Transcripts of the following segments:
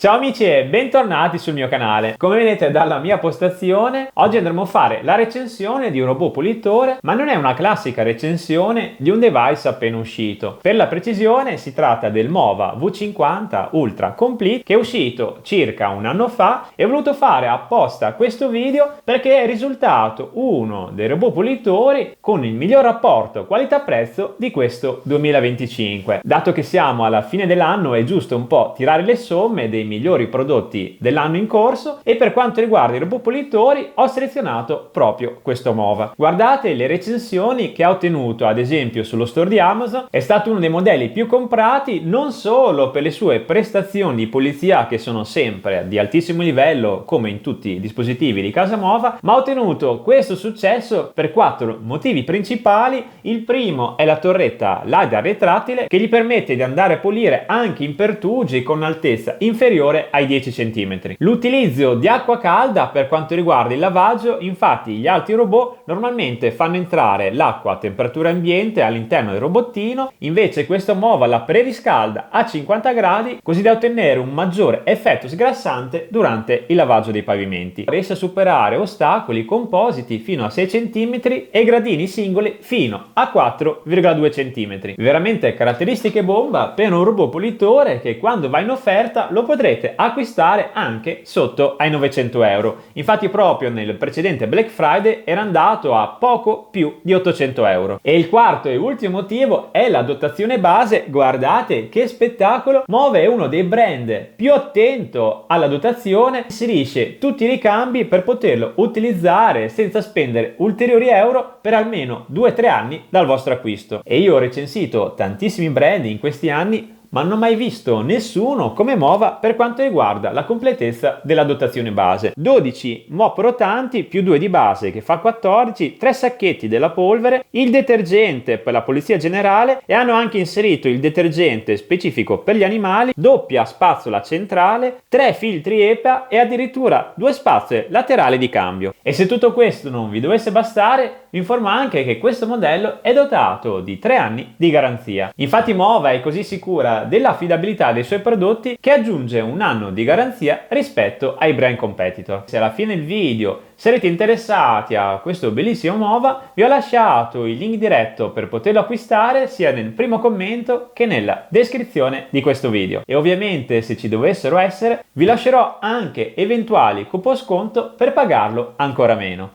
Ciao amici e bentornati sul mio canale. Come vedete dalla mia postazione, oggi andremo a fare la recensione di un robot pulitore, ma non è una classica recensione di un device appena uscito. Per la precisione si tratta del Mova V50 Ultra Complete che è uscito circa un anno fa e ho voluto fare apposta questo video perché è risultato uno dei robot pulitori con il miglior rapporto qualità-prezzo di questo 2025. Dato che siamo alla fine dell'anno è giusto un po' tirare le somme dei migliori prodotti dell'anno in corso e per quanto riguarda i robot pulitori ho selezionato proprio questo Mova. Guardate le recensioni che ha ottenuto ad esempio sullo store di Amazon, è stato uno dei modelli più comprati non solo per le sue prestazioni di pulizia che sono sempre di altissimo livello come in tutti i dispositivi di casa Mova, ma ha ottenuto questo successo per 4 motivi principali. Il primo è la torretta LiDAR retrattile che gli permette di andare a pulire anche in pertugi con altezza inferiore ai 10 cm. L'utilizzo di acqua calda per quanto riguarda il lavaggio, infatti gli altri robot normalmente fanno entrare l'acqua a temperatura ambiente all'interno del robottino, invece questo Mova la preriscalda a 50 gradi così da ottenere un maggiore effetto sgrassante durante il lavaggio dei pavimenti. Riesce a superare ostacoli compositi fino a 6 cm e gradini singoli fino a 4,2 cm. Veramente caratteristiche bomba per un robot pulitore che quando va in offerta lo potrete acquistare anche sotto ai 900 euro. Infatti proprio nel precedente Black Friday era andato a poco più di 800 euro. E il quarto e ultimo motivo è la dotazione base. Guardate che spettacolo! Mova è uno dei brand più attento alla dotazione, inserisce tutti i ricambi per poterlo utilizzare senza spendere ulteriori euro per almeno 2-3 anni dal vostro acquisto. E io ho recensito tantissimi brand in questi anni, ma non ho mai visto nessuno come Mova per quanto riguarda la completezza della dotazione base. 12 mop rotanti più 2 di base che fa 14, 3 sacchetti della polvere, il detergente per la pulizia generale e hanno anche inserito il detergente specifico per gli animali, doppia spazzola centrale, 3 filtri EPA e addirittura 2 spazzole laterali di cambio. E se tutto questo non vi dovesse bastare, vi informo anche che questo modello è dotato di 3 anni di garanzia. Infatti Mova è così sicura dell'affidabilità dei suoi prodotti che aggiunge un anno di garanzia rispetto ai brand competitor. Se alla fine del video sarete interessati a questo bellissimo Mova, vi ho lasciato il link diretto per poterlo acquistare sia nel primo commento che nella descrizione di questo video. E ovviamente se ci dovessero essere vi lascerò anche eventuali coupon sconto per pagarlo ancora meno.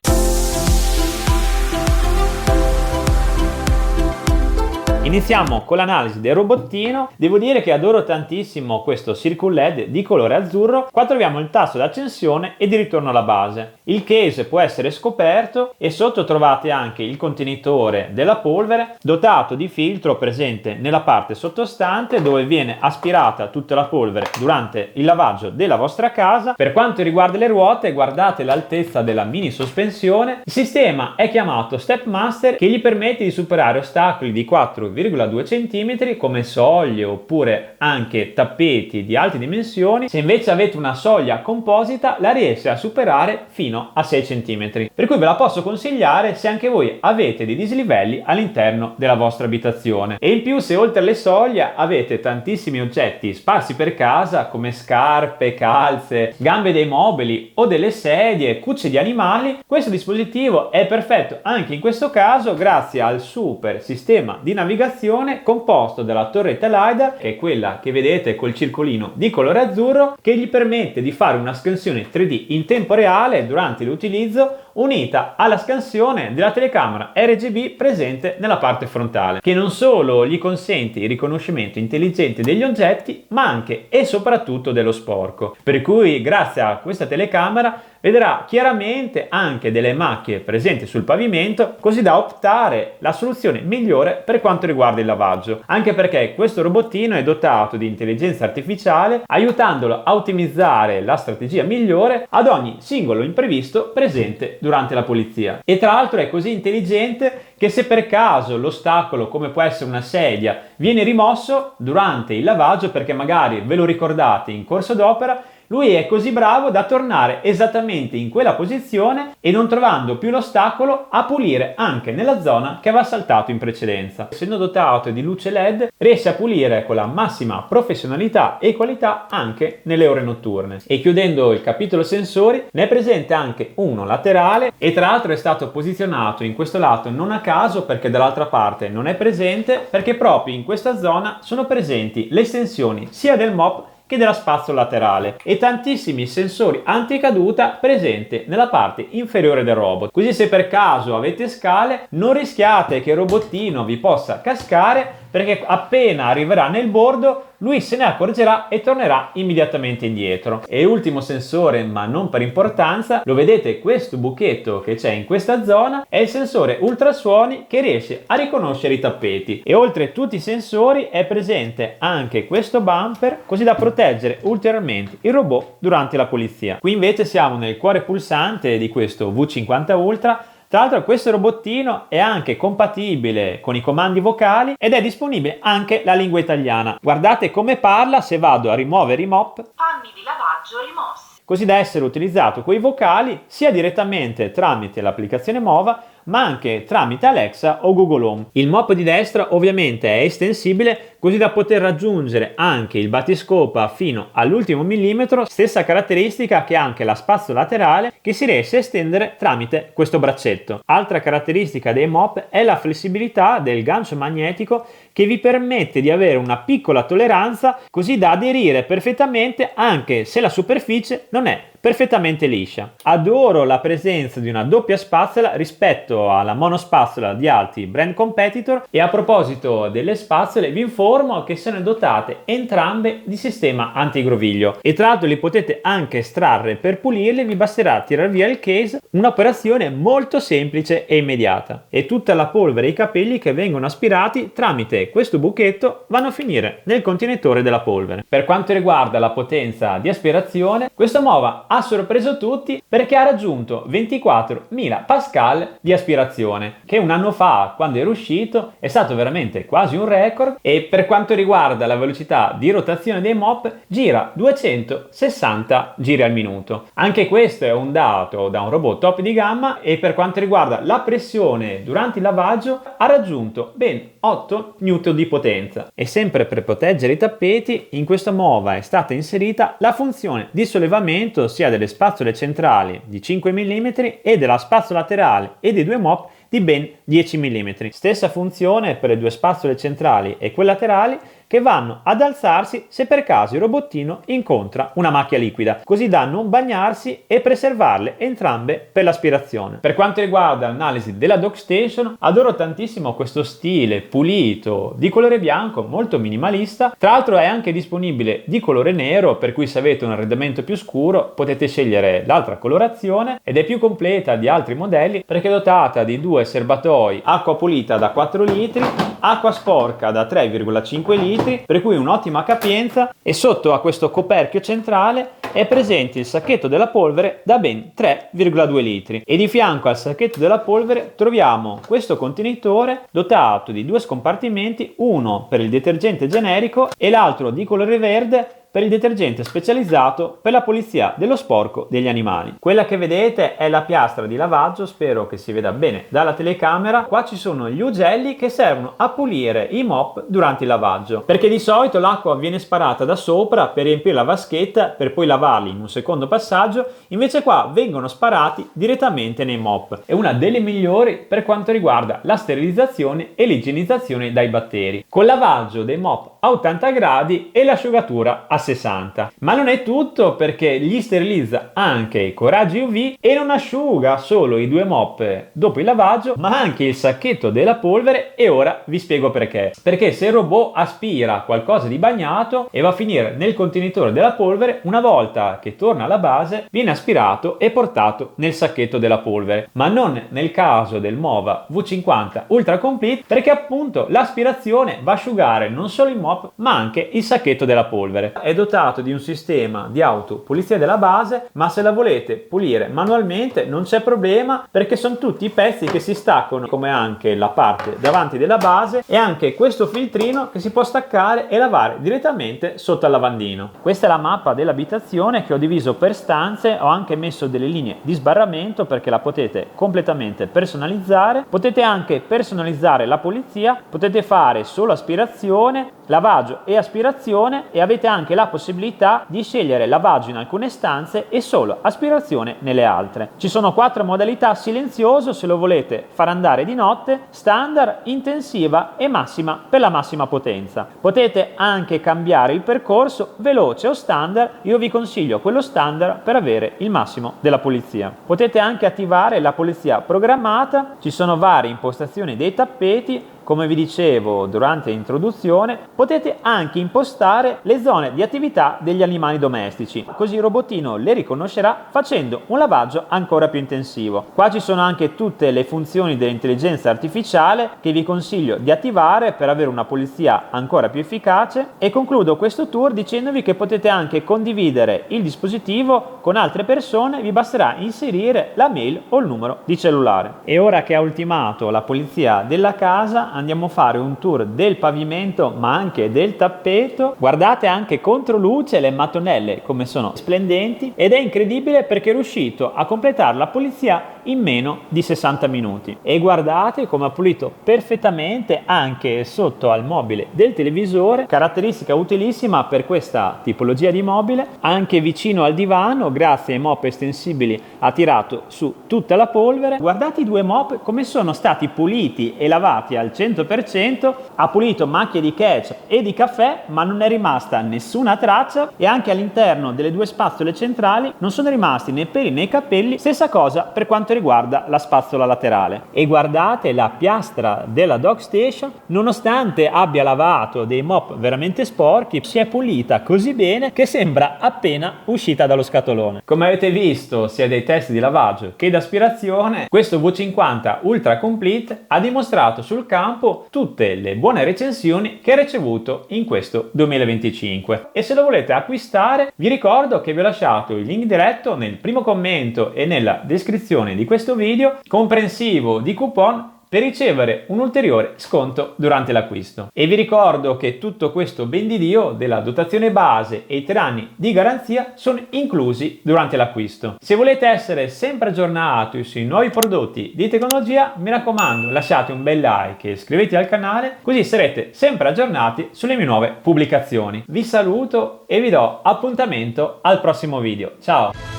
Iniziamo con l'analisi del robottino. Devo dire che adoro tantissimo questo Circle LED di colore azzurro. Qua troviamo il tasto d'accensione e di ritorno alla base. Il case può essere scoperto e sotto trovate anche il contenitore della polvere dotato di filtro presente nella parte sottostante dove viene aspirata tutta la polvere durante il lavaggio della vostra casa. Per quanto riguarda le ruote, guardate l'altezza della mini sospensione. Il sistema è chiamato Step Master che gli permette di superare ostacoli di 4,2 cm come soglie oppure anche tappeti di alte dimensioni. Se invece avete una soglia composita la riesce a superare fino a 6 cm, per cui ve la posso consigliare se anche voi avete dei dislivelli all'interno della vostra abitazione. E in più, se oltre alle soglie avete tantissimi oggetti sparsi per casa come scarpe, calze, gambe dei mobili o delle sedie, cucce di animali, questo dispositivo è perfetto anche in questo caso grazie al super sistema di navigazione composto dalla torretta LiDAR, che è quella che vedete col circolino di colore azzurro, che gli permette di fare una scansione 3D in tempo reale durante l'utilizzo, unita alla scansione della telecamera RGB presente nella parte frontale, che non solo gli consente il riconoscimento intelligente degli oggetti, ma anche e soprattutto dello sporco. Per cui grazie a questa telecamera vedrà chiaramente anche delle macchie presenti sul pavimento, così da optare la soluzione migliore per quanto riguarda il lavaggio, anche perché questo robottino è dotato di intelligenza artificiale, aiutandolo a ottimizzare la strategia migliore ad ogni singolo imprevisto presente durante la pulizia. E tra l'altro è così intelligente che se per caso l'ostacolo, come può essere una sedia, viene rimosso durante il lavaggio perché magari ve lo ricordate in corso d'opera, lui è così bravo da tornare esattamente in quella posizione e non trovando più l'ostacolo a pulire anche nella zona che aveva saltato in precedenza. Essendo dotato di luce LED, riesce a pulire con la massima professionalità e qualità anche nelle ore notturne. E chiudendo il capitolo sensori, ne è presente anche uno laterale e tra l'altro è stato posizionato in questo lato non a caso, perché dall'altra parte non è presente, perché proprio in questa zona sono presenti le estensioni sia del mop che della spazzola laterale e tantissimi sensori anticaduta presenti nella parte inferiore del robot. Così se per caso avete scale non rischiate che il robottino vi possa cascare, perché appena arriverà nel bordo lui se ne accorgerà e tornerà immediatamente indietro. E ultimo sensore, ma non per importanza, lo vedete questo buchetto che c'è in questa zona, è il sensore ultrasuoni che riesce a riconoscere i tappeti. E oltre tutti i sensori è presente anche questo bumper, così da proteggere ulteriormente il robot durante la pulizia. Qui invece siamo nel cuore pulsante di questo V50 Ultra. Tra l'altro questo robottino è anche compatibile con i comandi vocali ed è disponibile anche la lingua italiana. Guardate come parla se vado a rimuovere i mop. Panni di lavaggio rimossi. Così da essere utilizzato con i vocali sia direttamente tramite l'applicazione Mova, ma anche tramite Alexa o Google Home. Il mop di destra ovviamente è estensibile, così da poter raggiungere anche il battiscopa fino all'ultimo millimetro, stessa caratteristica che ha anche la spazzola laterale che si riesce a estendere tramite questo braccetto. Altra caratteristica dei mop è la flessibilità del gancio magnetico che vi permette di avere una piccola tolleranza, così da aderire perfettamente anche se la superficie non è perfettamente liscia. Adoro la presenza di una doppia spazzola rispetto alla monospazzola di altri brand competitor, e a proposito delle spazzole vi informo che sono dotate entrambe di sistema antigroviglio e tra l'altro li potete anche estrarre. Per pulirli vi basterà tirar via il case, un'operazione molto semplice e immediata, e tutta la polvere e i capelli che vengono aspirati tramite questo buchetto vanno a finire nel contenitore della polvere. Per quanto riguarda la potenza di aspirazione, questo Mova ha sorpreso tutti perché ha raggiunto 24.000 pascal di aspirazione, che un anno fa, quando era uscito, è stato veramente quasi un record. E per quanto riguarda la velocità di rotazione dei mop, gira 260 giri al minuto. Anche questo è un dato da un robot top di gamma. E per quanto riguarda la pressione durante il lavaggio, ha raggiunto ben 8 N di potenza. E sempre per proteggere i tappeti, in questo Mova è stata inserita la funzione di sollevamento sia delle spazzole centrali di 5 mm e della spazzola laterale e dei due mop di ben 10 mm. Stessa funzione per le due spazzole centrali e quelle laterali, che vanno ad alzarsi se per caso il robottino incontra una macchia liquida, così da non bagnarsi e preservarle entrambe per l'aspirazione. Per quanto riguarda l'analisi della dock station, adoro tantissimo questo stile pulito di colore bianco molto minimalista. Tra l'altro è anche disponibile di colore nero, per cui se avete un arredamento più scuro potete scegliere l'altra colorazione, ed è più completa di altri modelli perché è dotata di due serbatoi acqua pulita da 4 litri, acqua sporca da 3,5 litri, per cui un'ottima capienza, e sotto a questo coperchio centrale è presente il sacchetto della polvere da ben 3,2 litri, e di fianco al sacchetto della polvere troviamo questo contenitore dotato di due scompartimenti, uno per il detergente generico e l'altro di colore verde per il detergente specializzato per la pulizia dello sporco degli animali. Quella che vedete è la piastra di lavaggio, spero che si veda bene dalla telecamera. Qua ci sono gli ugelli che servono a pulire i mop durante il lavaggio, perché di solito l'acqua viene sparata da sopra per riempire la vaschetta per poi lavarli in un secondo passaggio, invece qua vengono sparati direttamente nei mop. È una delle migliori per quanto riguarda la sterilizzazione e l'igienizzazione dai batteri, col lavaggio dei mop a 80 gradi e l'asciugatura a 60. Ma non è tutto, perché gli sterilizza anche con raggi UV e non asciuga solo i due mop dopo il lavaggio, ma anche il sacchetto della polvere. E ora vi spiego perché. Perché se il robot aspira qualcosa di bagnato e va a finire nel contenitore della polvere, una volta che torna alla base viene aspirato e portato nel sacchetto della polvere, ma non nel caso del Mova V50 Ultra Complete, perché appunto l'aspirazione va a asciugare non solo il mop ma anche il sacchetto della polvere. Ed dotato di un sistema di autopulizia della base, ma se la volete pulire manualmente non c'è problema, perché sono tutti i pezzi che si staccano, come anche la parte davanti della base e anche questo filtrino che si può staccare e lavare direttamente sotto al lavandino. Questa è la mappa dell'abitazione che ho diviso per stanze, ho anche messo delle linee di sbarramento perché la potete completamente personalizzare. Potete anche personalizzare la pulizia, potete fare solo aspirazione, lavaggio e aspirazione, e avete anche la possibilità di scegliere lavaggio in alcune stanze e solo aspirazione nelle altre. Ci sono 4 modalità: silenzioso se lo volete far andare di notte, standard, intensiva e massima per la massima potenza. Potete anche cambiare il percorso, veloce o standard. Io vi consiglio quello standard per avere il massimo della pulizia. Potete anche attivare la pulizia programmata, ci sono varie impostazioni dei tappeti. Come vi dicevo durante l'introduzione, potete anche impostare le zone di attività degli animali domestici, così il robottino le riconoscerà facendo un lavaggio ancora più intensivo. Qua ci sono anche tutte le funzioni dell'intelligenza artificiale che vi consiglio di attivare per avere una pulizia ancora più efficace, e concludo questo tour dicendovi che potete anche condividere il dispositivo con altre persone, vi basterà inserire la mail o il numero di cellulare. E ora che ha ultimato la pulizia della casa, andiamo a fare un tour del pavimento ma anche del tappeto. Guardate anche contro luce le mattonelle come sono splendenti, ed è incredibile perché è riuscito a completare la pulizia in meno di 60 minuti. E guardate come ha pulito perfettamente anche sotto al mobile del televisore, caratteristica utilissima per questa tipologia di mobile. Anche vicino al divano, grazie ai mop estensibili, ha tirato su tutta la polvere. Guardate i 2 mop come sono stati puliti e lavati al 100%, ha pulito macchie di ketchup e di caffè, ma non è rimasta nessuna traccia, e anche all'interno delle 2 spazzole centrali non sono rimasti né peli né capelli. Stessa cosa per quanto riguarda la spazzola laterale. E guardate la piastra della Dog Station, nonostante abbia lavato dei mop veramente sporchi, si è pulita così bene che sembra appena uscita dallo scatolone. Come avete visto, sia dei test di lavaggio che d'aspirazione, questo V50 Ultra Complete ha dimostrato sul campo tutte le buone recensioni che ha ricevuto in questo 2025. E se lo volete acquistare, vi ricordo che vi ho lasciato il link diretto nel primo commento e nella descrizione di questo video, comprensivo di coupon per ricevere un ulteriore sconto durante l'acquisto. E vi ricordo che tutto questo ben di Dio della dotazione base e i 3 anni di garanzia sono inclusi durante l'acquisto. Se volete essere sempre aggiornati sui nuovi prodotti di tecnologia, mi raccomando, lasciate un bel like e iscrivetevi al canale, così sarete sempre aggiornati sulle mie nuove pubblicazioni. Vi saluto e vi do appuntamento al prossimo video. Ciao!